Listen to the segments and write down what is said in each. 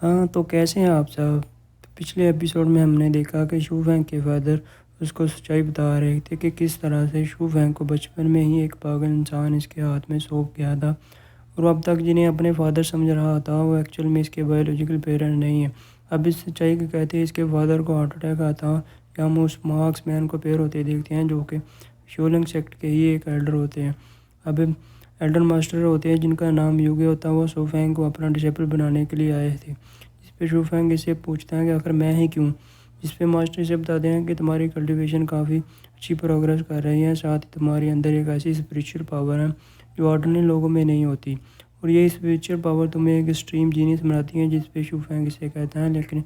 ہاں تو کیسے ہیں آپ صاحب؟ پچھلے ایپیسوڈ میں ہم نے دیکھا کہ شو فینگ کے فادر اس کو سچائی بتا رہے تھے کہ کس طرح سے شو فینگ کو بچپن میں ہی ایک پاگل انسان اس کے ہاتھ میں سونپ گیا تھا، اور اب تک جنہیں اپنے فادر سمجھ رہا تھا وہ ایکچوئل میں اس کے بایولوجیکل پیرنٹ نہیں ہیں۔ اب اس سچائی کے کہتے اس کے فادر کو ہارٹ اٹیک آتا یا ہم اس مارکس مین کو پیر ہوتے دیکھتے ہیں جو کہ شولنگ سیکٹ کے ہی ایک ایلڈر ہوتے ہیں۔ اب ایلڈر ماسٹر ہوتے ہیں جن کا نام یوگے ہوتا ہے، وہ شو فینگ کو اپنا ڈسیپل بنانے کے لیے آئے تھے، جس پہ شو فینگ اسے پوچھتا ہے کہ آخر میں ہی کیوں، جس پہ ماسٹر اسے بتاتے ہیں کہ تمہاری کلٹیویشن کافی اچھی پروگرس کر رہی ہے، ساتھ ہی تمہارے اندر ایک ایسی اسپریچول پاور ہے جو آرڈنری لوگوں میں نہیں ہوتی، اور یہ اسپریچول پاور تمہیں ایک ایکسٹریم جینیس بناتی ہے۔ جس پہ شو فینگ اسے کہتا ہے لیکن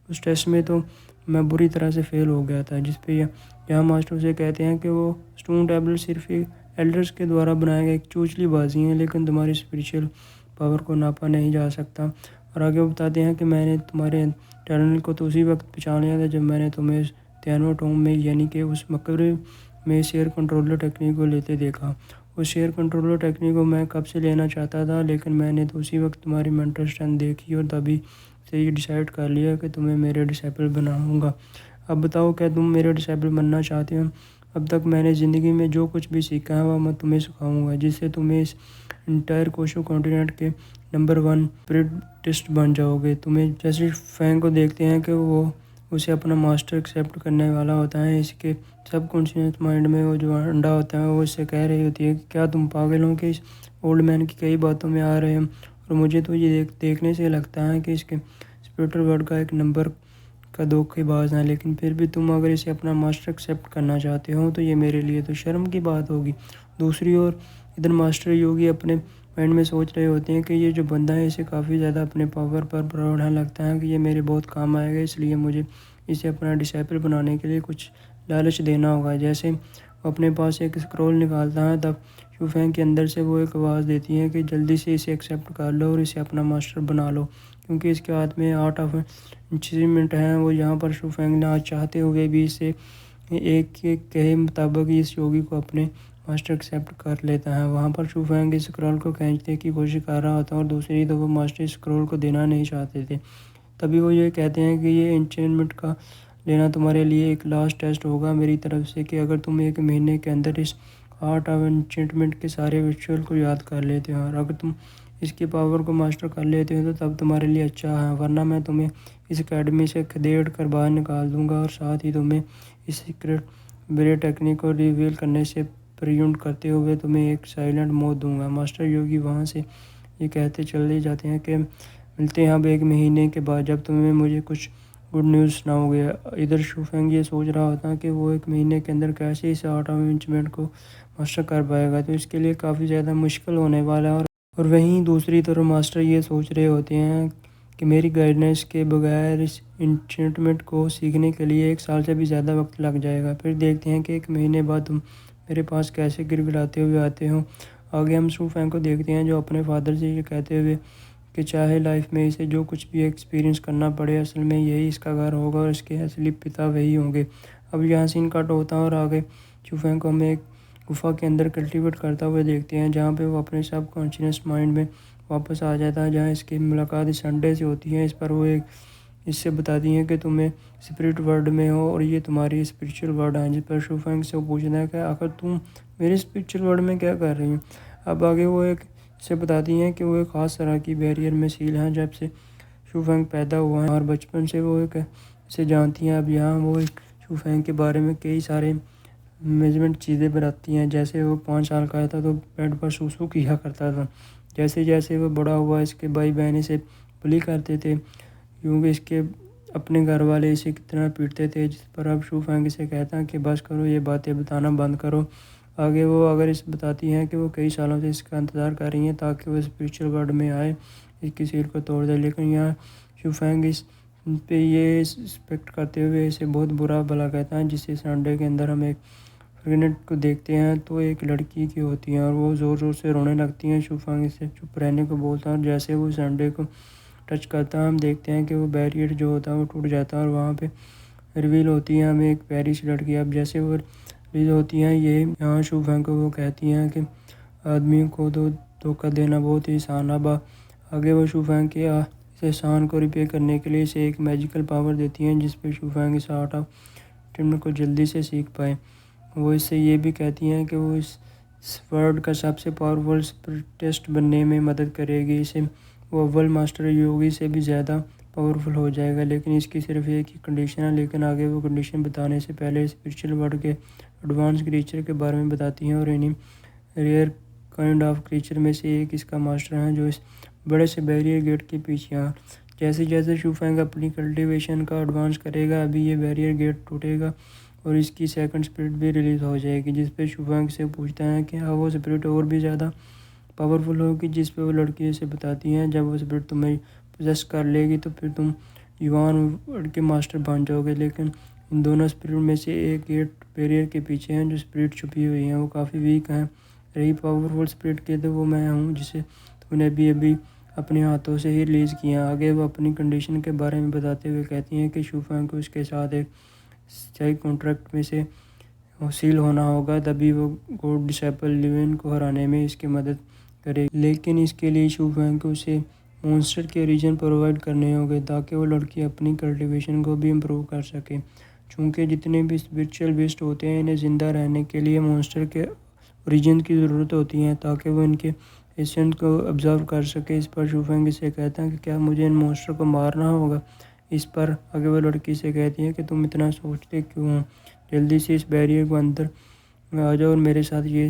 اس ٹیسٹ میں تو میں بری طرح سے فیل ہو گیا تھا، جس پہ یہاں ماسٹر اسے کہتے ہیں کہ وہ اسٹون ٹیبلٹ صرف ایک ایلڈرز کے دوارا بنایا گیا ایک چوچلی بازی ہیں، لیکن تمہاری اسپریچول پاور کو ناپا نہیں جا سکتا۔ اور آگے وہ بتاتے ہیں کہ میں نے تمہارے ٹیلنٹ کو تو اسی وقت پہچان لیا تھا جب میں نے تمہیں تیانو ٹوم میں یعنی کہ اس مقبرے میں شیئر کنٹرولر ٹیکنیک کو لیتے دیکھا۔ اس شیئر کنٹرولر ٹیکنیک کو میں کب سے لینا چاہتا تھا، لیکن میں نے تو اسی وقت تمہاری مینٹل اسٹرینتھ دیکھی اور تبھی سے یہ ڈیسائیڈ کر لیا کہ تمہیں میرے ڈسیپل بناؤں گا۔ اب بتاؤ کیا تم میرے ڈسیپل بننا چاہتے ہو؟ اب تک میں نے زندگی میں جو کچھ بھی سیکھا ہے وہ میں تمہیں سکھاؤں گا، جس سے تمہیں اس انٹائر کوشو کانٹیننٹ کے نمبر 1 اسپرٹسٹ بن جاؤ گے۔ تمہیں جیسے فینگ کو دیکھتے ہیں کہ وہ اسے اپنا ماسٹر ایکسیپٹ کرنے والا ہوتا ہے، اس کے سب کانشیس مائنڈ میں وہ جو انڈا ہوتا ہے وہ اس سے کہہ رہی ہوتی ہے کہ کیا تم پاگل ہو کہ اس اولڈ مین کی کئی باتوں میں آ رہے ہو، اور مجھے تو یہ دیکھنے سے لگتا ہے کہ اس کے اسپرچل ورلڈ کا ایک نمبر کا دھوکے باز ہے، لیکن پھر بھی تم اگر اسے اپنا ماسٹر ایکسیپٹ کرنا چاہتے ہو تو یہ میرے لیے تو شرم کی بات ہوگی۔ دوسری اور ادھر ماسٹر یوگی اپنے مائنڈ میں سوچ رہے ہوتے ہیں کہ یہ جو بندہ ہے اسے کافی زیادہ اپنے پاور پر پراؤڈ ہے، لگتا ہے کہ یہ میرے بہت کام آئے گا، اس لیے مجھے اسے اپنا ڈسیپل بنانے کے لیے کچھ لالچ دینا ہوگا۔ جیسے وہ اپنے پاس ایک اسکرول نکالتا ہے، تب شو فینگ کے اندر سے وہ ایک آواز دیتی ہے کہ جلدی سے اسے ایکسیپٹ کر لو اور اسے اپنا ماسٹر بنا لو، کیونکہ اس کے ہاتھ میں آرٹ آف انچیزمنٹ ہے۔ وہ یہاں پر شو فینگ نہ چاہتے ہوئے بھی اسے ایک کے کہے مطابق اس یوگی کو اپنے ماسٹر ایکسیپٹ کر لیتا ہے۔ وہاں پر شو فینگ اس اسکرول کو کھینچنے کی کوشش کر رہا ہوتا ہے اور دوسری تو وہ ماسٹر اس اسکرول کو دینا نہیں چاہتے تھے۔ تبھی وہ یہ کہتے ہیں کہ یہ انچینمنٹ کا لینا تمہارے لیے ایک لاسٹ ٹیسٹ ہوگا میری طرف سے، کہ اگر تم ایک مہینے کے اندر اس آرٹ آف انچینٹمنٹ کے سارے ریچول کو یاد کر لیتے ہو اور اگر تم اس کی پاور کو ماسٹر کر لیتے ہو تو تب تمہارے لیے اچھا ہے، ورنہ میں تمہیں اس اکیڈمی سے کھدیڑ کر باہر نکال دوں گا، اور ساتھ ہی تمہیں اس سیکرٹ بریڈ ٹیکنیک کو ریویل کرنے سے پریونٹ کرتے ہوئے تمہیں ایک سائلنٹ موت دوں گا۔ ماسٹر یوگی وہاں سے یہ کہتے چلے جاتے ہیں کہ ملتے ہیں اب ایک مہینے کے بعد جب تمہیں مجھے کچھ گڈ نیوز سناؤ گے۔ ادھر شو فینگ یہ سوچ رہا ہوتا ہے کہ وہ ایک مہینے کے اندر کیسے اس آرٹ آف انچینمنٹ کو ماسٹر کر پائے گا، تو اس کے لیے کافی زیادہ مشکل ہونے والا ہے۔ اور وہیں دوسری طرف ماسٹر یہ سوچ رہے ہوتے ہیں کہ میری گائیڈنس کے بغیر اس انچینٹمنٹ کو سیکھنے کے لیے 1 سال سے بھی زیادہ وقت لگ جائے گا۔ پھر دیکھتے ہیں کہ 1 مہینے بعد تم میرے پاس کیسے گڑگڑاتے ہوئے آتے ہو۔ آگے ہم شو فینگ کو دیکھتے ہیں جو اپنے فادر سے یہ کہتے ہوئے کہ چاہے لائف میں اسے جو کچھ بھی ایکسپیرینس کرنا پڑے اصل میں یہی اس کا گھر ہوگا اور اس کے اصلی پتا وہی ہوں گے۔ اب یہاں سین کٹ ہوتا ہے اور آگے شو فینگ کو ہمیں ایک گفا کے اندر کلٹیویٹ کرتا ہوئے دیکھتے ہیں جہاں پہ وہ اپنے سب کانشیس مائنڈ میں واپس آ جاتا ہے، جہاں اس کی ملاقات اس سنڈے سے ہوتی ہے۔ اس پر وہ اس سے بتاتی ہیں کہ تمہیں اسپرٹ ورلڈ میں ہو اور یہ تمہاری اسپریچول ورلڈ ہے، جس پر شو فینگ سے وہ پوچھتا ہے کہ آخر تم میرے اسپریچول ورلڈ میں کیا کر رہی ہوں۔ اب آگے وہ سے بتاتی ہیں کہ وہ ایک خاص طرح کی بیریئر میں سیل ہیں جب سے شو فینگ پیدا ہوا ہے اور بچپن سے وہ اسے جانتی ہیں۔ اب یہاں وہ شو فینگ کے بارے میں کئی سارے میجمنٹ چیزیں بتاتی ہیں، جیسے وہ 5 سال کا تھا تو بیڈ پر سوسو کیا کرتا تھا، جیسے جیسے وہ بڑا ہوا اس کے بھائی بہن اسے بلی کرتے تھے، کیونکہ اس کے اپنے گھر والے اسے کتنا پیٹتے تھے، جس پر اب شو فینگ اسے کہتا ہے کہ بس کرو، یہ باتیں بتانا بند کرو۔ آگے وہ اس بتاتی ہیں کہ وہ کئی سالوں سے اس کا انتظار کر رہی ہیں تاکہ وہ اسپریچول ورلڈ میں آئے، اس کی سیل کو توڑ دے، لیکن یہاں شو فینگ اس پہ یہ سسپیکٹ کرتے ہوئے اسے بہت برا بھلا کہتا ہے۔ جسے سنڈے کے اندر ہم ایک پریگننٹ کو دیکھتے ہیں تو ایک لڑکی کی ہوتی ہیں اور وہ زور زور سے رونے لگتی ہیں۔ شو فینگ اسے چپ رہنے کو بولتا ہے اور جیسے وہ سنڈے کو ٹچ کرتا ہے ہم دیکھتے ہیں کہ وہ بیریئر جو ہوتا ہے وہ ٹوٹ جاتا ہے اور وہاں پہ ریویل ہوتی ہے ہمیں ایک پیاری سی لڑکی۔ اب جیسے وہ ریلیز ہوتی ہیں یہاں شو فینگ کو وہ کہتی ہیں کہ آدمی کو تو دھوکہ دینا بہت ہی آسان ہے۔ اب آگے وہ شو فینگ کے احسان کو ریپے کرنے کے لیے اسے ایک میجیکل پاور دیتی ہیں جس پہ شو فینگ اس آرٹ آف ٹرمن کو جلدی سے سیکھ پائے۔ وہ اس سے یہ بھی کہتی ہیں کہ وہ اس ورلڈ کا سب سے پاورفل اسپرٹسٹ بننے میں مدد کرے گی اسے، وہ اول ماسٹر یوگی سے بھی زیادہ پاورفل ہو جائے گا، لیکن اس کی صرف ایک ہی کنڈیشن ہے۔ لیکن آگے وہ کنڈیشن بتانے سے پہلے اسپرچل ورلڈ کے ایڈوانس کریچر کے بارے میں بتاتی ہیں، اور انہیں ریئر کائنڈ آف کریچر میں سے ایک اس کا ماسٹر ہے جو اس بڑے سے بیریئر گیٹ کے پیچھے ہے۔ جیسے جیسے شو فینگ اپنی کلٹیویشن کا ایڈوانس کرے گا، ابھی یہ بیریئر گیٹ ٹوٹے گا اور اس کی سیکنڈ اسپرٹ بھی ریلیز ہو جائے گی، جس پہ شو فینگ سے پوچھتا ہے کہ وہ اسپرٹ اور بھی زیادہ پاورفل ہوگی، جس پہ وہ لڑکی سے بتاتی ہیں جب وہ اسپرٹ تمہیں پوزیس کر لے گی تو پھر تم یوان ورلڈ کے ماسٹر بن جاؤ گے، لیکن ان دونوں اسپرٹ میں سے ایک گیٹ بیریئر کے پیچھے ہیں جو اسپرٹ چھپی ہوئی ہیں، وہ کافی ویک ہیں۔ رہی پاورفل اسپرٹ کے تو وہ میں ہوں جسے تم نے ابھی اپنے ہاتھوں سے ہی ریلیز کیا۔ آگے وہ اپنی کنڈیشن کے بارے میں بتاتے ہوئے کہتی ہیں کہ شو فینگ کو اس کے ساتھ ایک اسٹائی کانٹریکٹ میں سے حاصل ہونا ہوگا، تبھی وہ گوڈ ڈسائپل لیون کو ہرانے میں اس کی مدد کرے گی، لیکن اس کے لیے شو فینگ کو اسے مونسٹر کے ریجن پرووائڈ کرنے ہوں گے تاکہ وہ لڑکی اپنی کلٹیویشن کو بھی امپروو کر سکے، چونکہ جتنے بھی اسپرچل بیسٹ ہوتے ہیں انہیں زندہ رہنے کے لیے مونسٹر کے اوریجن کی ضرورت ہوتی ہے تاکہ وہ ان کے ایسنٹ کو آبزرو کر سکے۔ اس پر شو فینگ سے کہتا ہے کہ کیا مجھے ان مونسٹر کو مارنا ہوگا؟ اس پر آگے وہ لڑکی سے کہتی ہے کہ تم اتنا سوچتے کیوں ہو، جلدی سے اس بیریئر کو اندر آ جاؤ اور میرے ساتھ یہ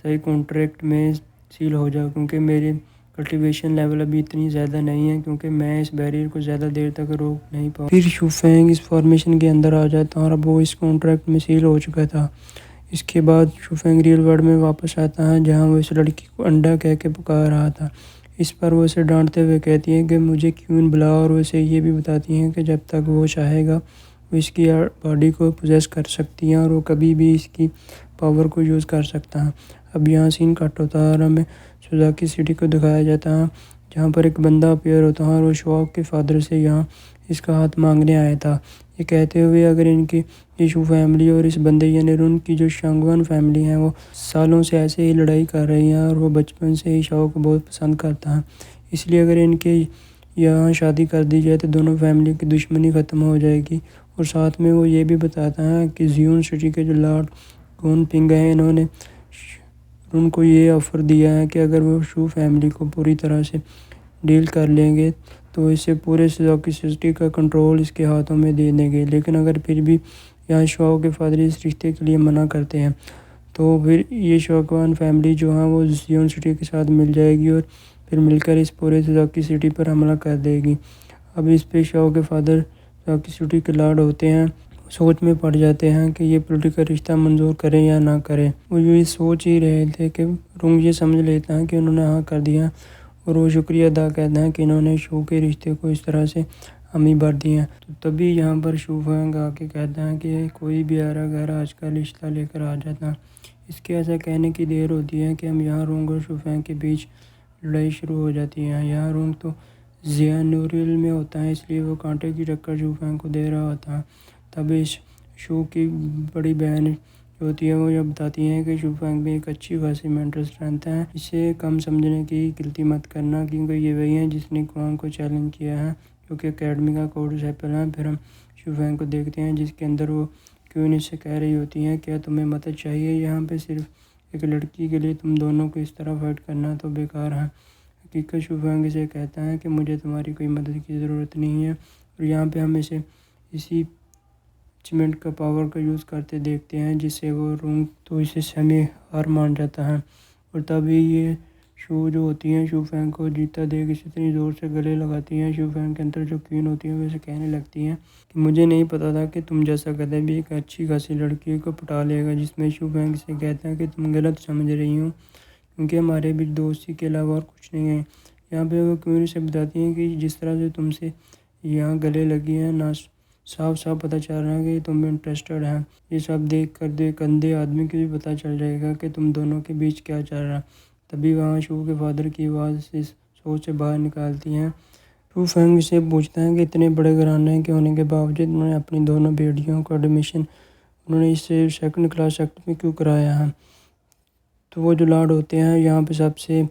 صحیح کانٹریکٹ میں سیل ہو جاؤ، کیونکہ میری کلٹیویشن لیول ابھی اتنی زیادہ نہیں ہے کیونکہ میں اس بیریئر کو زیادہ دیر تک روک نہیں پاؤں۔ پھر شو فینگ اس فارمیشن کے اندر آ جاتا اور اب وہ اس کانٹریکٹ میں سیل ہو چکا تھا۔ اس کے بعد شو فینگ ریئل ورلڈ میں واپس آتا ہے جہاں وہ اس لڑکی کو انڈا کہہ کے پکار رہا تھا۔ اس پر وہ اسے ڈانٹتے ہوئے کہتی ہیں کہ مجھے کیوں بلا، اور وہ اسے یہ بھی بتاتی ہیں کہ جب تک وہ چاہے گا وہ اس کی باڈی کو پوزیس کر سکتی ہیں اور وہ کبھی بھی اس کی پاور کو یوز کر سکتا ہے۔ اب یہاں سین کٹ ہوتا ہے اور ہمیں سوزاکی سٹی کو دکھایا جاتا ہے جہاں پر ایک بندہ اپیئر ہوتا ہے اور وہ شواک کے فادر سے یہاں اس کا ہاتھ مانگنے آیا تھا، یہ کہتے ہوئے اگر ان کی یشو فیملی اور اس بندے یعنی رون کی جو شانگوان فیملی ہیں وہ سالوں سے ایسے ہی لڑائی کر رہی ہیں اور وہ بچپن سے ہی شاو کو بہت پسند کرتا ہے، اس لیے اگر ان کے یہاں شادی کر دی جائے تو دونوں فیملی کی دشمنی ختم ہو جائے گی۔ اور ساتھ میں وہ یہ بھی بتاتا ہے کہ زیون سٹی کے جو لارڈ گون پنگ ہیں انہوں نے رون کو یہ آفر دیا ہے کہ اگر وہ شو فیملی کو پوری طرح سے ڈیل کر لیں گے تو اسے پورے سوزاکی سٹی کا کنٹرول اس کے ہاتھوں میں دے دیں گے، لیکن اگر پھر بھی یہاں شواو کے فادر اس رشتے کے لیے منع کرتے ہیں تو پھر یہ شانگوان فیملی جو ہے وہ زیون سٹی کے ساتھ مل جائے گی اور پھر مل کر اس پورے سوزاکی سٹی پر حملہ کر دے گی۔ اب اس پہ شواو کے فادر سوزاکی سٹی کے لارڈ ہوتے ہیں، سوچ میں پڑ جاتے ہیں کہ یہ پولیٹیکل رشتہ منظور کریں یا نہ کریں۔ وہ یہ سوچ ہی رہے تھے کہ رونگ یہ سمجھ لیتا ہے کہ انہوں نے ہاں کر دیا اور وہ شکریہ ادا کرتے ہیں کہ انہوں نے شو کے رشتے کو اس طرح سے حامی بھر دی ہیں۔ تو تبھی یہاں پر شو فینگ آ کے کہتا ہے کہ کوئی بھی آرا گہرا آج کا رشتہ لے کر آ جاتا ہے۔ اس کے ایسا کہنے کی دیر ہوتی ہے کہ ہم یہاں رونگ اور شو فینگ کے بیچ لڑائی شروع ہو جاتی ہے۔ یہاں رونگ تو زیانوریل میں ہوتا ہے، اس لیے وہ کانٹے کی ٹکر شو فینگ کو دے رہا ہوتا ہے۔ تب اس شو کی بڑی بہن جو ہوتی ہے وہ یہ بتاتی ہیں کہ شو فینگ میں ایک اچھی خاصی مینٹل اسٹرینتھ ہے، اسے کم سمجھنے کی غلطی مت کرنا کیونکہ یہ وہی ہیں جس نے کوانگ کو چیلنج کیا ہے جو کہ اکیڈمی کا کوڈ ڈسائپل ہے۔ پھر ہم شو فینگ کو دیکھتے ہیں جس کے اندر وہ کیون اس سے کہہ رہی ہوتی ہیں کیا تمہیں مدد چاہیے، یہاں پہ صرف ایک لڑکی کے لیے تم دونوں کو اس طرح فائٹ کرنا تو بیکار ہے۔ حقیقت شو فینگ سے کہتا ہے کہ مجھے تمہاری کوئی مدد کی ضرورت نہیں ہے، اور یہاں پہ ہم اسے اسی اچیومنٹ کا پاور کا یوز کرتے دیکھتے ہیں جس سے وہ رونگ تو اسے سیمی ہار مان جاتا ہے، اور تبھی یہ شو جو ہوتی ہیں شو فینگ کو جیتا دیکھ اسے اتنی زور سے گلے لگاتی ہیں۔ شو فینگ کے اندر جو کوئین ہوتی ہیں وہ اسے کہنے لگتی ہیں کہ مجھے نہیں پتا تھا کہ تم جیسا گدھا بھی ایک اچھی خاصی لڑکی کو پٹا لے گا، جس میں شو فینگ سے کہتا ہے کہ تم غلط سمجھ رہی ہو کیونکہ ہمارے بیچ دوستی کے علاوہ اور کچھ نہیں ہے۔ یہاں پہ وہ کوئین سے بتاتی ہیں کہ جس طرح سے تم سے یہاں گلے لگی ہیں نا صاف صاف پتہ چل رہا ہے کہ تم میں انٹرسٹڈ ہیں، یہ سب دیکھ کر اندھے آدمی کو بھی پتہ چل جائے گا کہ تم دونوں کے بیچ کیا چل رہا ہے۔ تبھی وہاں شو کے فادر کی آواز اس سوچ سے باہر نکالتی ہیں۔ شو فینگ سے پوچھتا ہے کہ اتنے بڑے گھرانے کے ہونے کے باوجود انہوں نے اپنی دونوں بیٹیوں کو ایڈمیشن انہوں نے اس سے سیکنڈ کلاس سیکٹ میں کیوں کرایا ہے؟ تو وہ جو لارڈ ہوتے ہیں یہاں پہ سب سے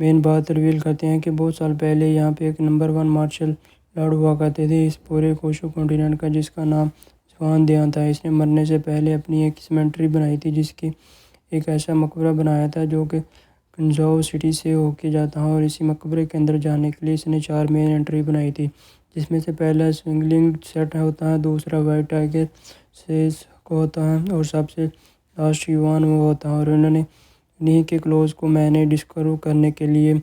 مین بات ریویل کرتے ہیں کہ بہت سال پہلے یہاں پہ ایک نمبر 1 مارشل لارڈ ہوا کرتے تھے اس پورے کوشو کانٹیننٹ کا، جس کا نام سوان دیان تھا۔ اس نے مرنے سے پہلے اپنی ایک سیمیٹری بنائی تھی، جس کی ایک ایسا مقبرہ بنایا تھا جو کہ کنزاؤ سٹی سے ہو کے جاتا ہے، اور اسی مقبرے کے اندر جانے کے لیے اس نے 4 مین انٹری بنائی تھی، جس میں سے پہلا سنگلنگ سیٹ ہوتا ہے، دوسرا وائٹ ٹائگر سیز کو ہوتا ہے، اور سب سے لاسٹ یوان وہ ہوتا ہے۔ اور انہیں کے کلوز کو میں نے ڈسکور کرنے کے لیے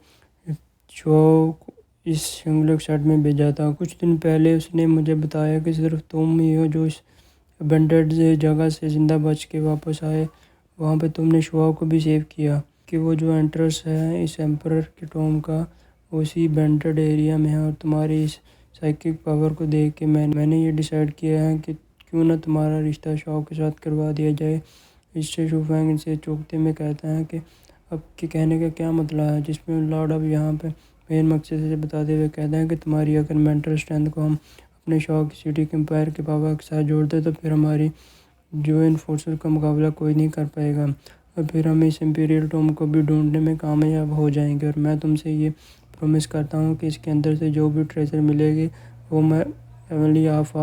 چواؤ کو اس سنگلنگ سیٹ میں بھیجا تھا۔ کچھ دن پہلے اس نے مجھے بتایا کہ صرف تم ہی ہو جو اس ابینڈنڈ جگہ سے زندہ بچ کے واپس آئے، وہاں پہ تم نے شواؤ کو بھی سیو کیا، کہ وہ جو انٹرنس ہے اس ایمپرر کے ٹوم کا وہ اسی ابینڈنڈ ایریا میں ہے۔ اور تمہاری اس سائیکک پاور کو دیکھ کے میں نے یہ ڈیسائیڈ کیا ہے کہ کیوں نہ تمہارا رشتہ شواؤ کے ساتھ کروا دیا جائے۔ اس سے شو فینگ سے چوکتے میں کہتا ہے کہ اب کے کہنے کا کیا مطلب ہے، جس میں لارڈ اب یہاں پہ مین مقصد سے بتاتے ہوئے کہتا ہے کہ تمہاری اگر مینٹل اسٹرینتھ کو ہم اپنے شواؤ کی سٹی کے امپائر کے پاور کے ساتھ جوڑتے تو پھر ہماری جوائن فورسز کا مقابلہ کوئی نہیں کر پائے گا، اور پھر ہم اس امپیریل ٹوم کو بھی ڈھونڈنے میں کامیاب ہو جائیں گے۔ اور میں تم سے یہ پرومس کرتا ہوں کہ اس کے اندر سے جو بھی ٹریجر ملے گی وہ میں ایونلی ہاف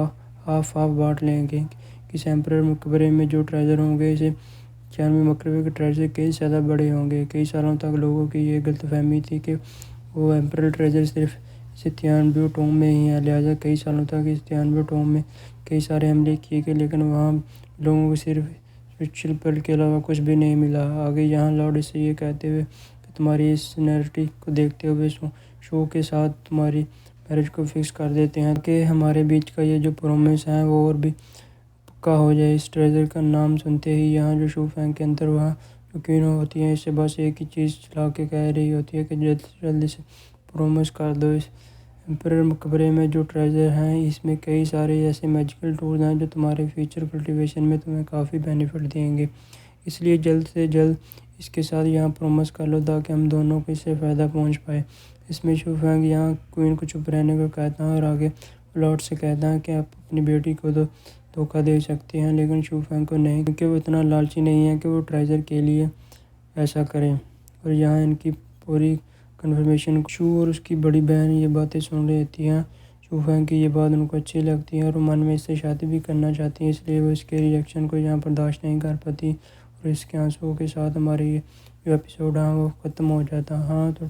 بانٹ لیں گے۔ اس ایمپرر مقبرے میں جو ٹریجر ہوں گے اسے 4ویں مقبرے کے ٹریجر کئی زیادہ بڑے ہوں گے۔ کئی سالوں تک لوگوں کی یہ غلط فہمی تھی کہ وہ ایمپرر ٹریجر صرف اس تیانبیو ٹوم میں ہی ہے، لہٰذا کئی سالوں تک اس تیانبیو ٹوم میں کئی سارے حملے کیے گئے، لیکن وہاں لوگوں کو صرف اسپرچل پل کے علاوہ کچھ بھی نہیں ملا۔ آگے یہاں لارڈ سے یہ کہتے ہوئے کہ تمہاری اس سینیرٹی کو دیکھتے ہوئے شو کے ساتھ تمہاری میرج کو فکس کر دیتے ہیں کہ ہمارے بیچ کا یہ جو پرومس ہے وہ اور بھی پکا ہو جائے۔ اس ٹریجر کا نام سنتے ہی یہاں جو شو فینگ کے اندر وہاں جو کینو ہوتی ہیں اسے بس ایک ہی چیز چلا کے کہہ رہی ہوتی ہے کہ جلدی سے پرومس کر دو۔ اس ایمپرر مقبرے میں جو ٹریجر ہیں اس میں کئی سارے ایسے میجیکل ٹولز ہیں جو تمہارے فیوچر کلٹیویشن میں تمہیں کافی بینیفٹ دیں گے، اس لیے جلد سے جلد اس کے ساتھ یہاں پرومس کر لو تاکہ ہم دونوں کو اس سے فائدہ پہنچ پائے۔ اس میں شو فینگ یہاں کوئن کو چپ رہنے کو کہتا ہے، اور آگے لارڈ سے کہتا ہے کہ آپ اپنی بیٹی کو تو دھوکہ دے سکتے ہیں لیکن شو فینگ کو نہیں، کیونکہ وہ اتنا لالچی نہیں ہے کہ وہ ٹریجر کے لیے ایسا کریں۔ اور یہاں ان کی پوری کنفرمیشن شو اور اس کی بڑی بہن یہ باتیں سن رہی ہوتی ہیں۔ شو فینگ کی یہ بات ان کو اچھی لگتی ہے اور وہ من میں اس سے شادی بھی کرنا چاہتی ہیں، اس لیے وہ اس کے ریئیکشن کو یہاں برداشت نہیں کر پاتی، اور اس کے آنسوؤں کے ساتھ ہماری جو ایپیسوڈ ہے وہ ختم ہو جاتا ہے۔ ہاں تو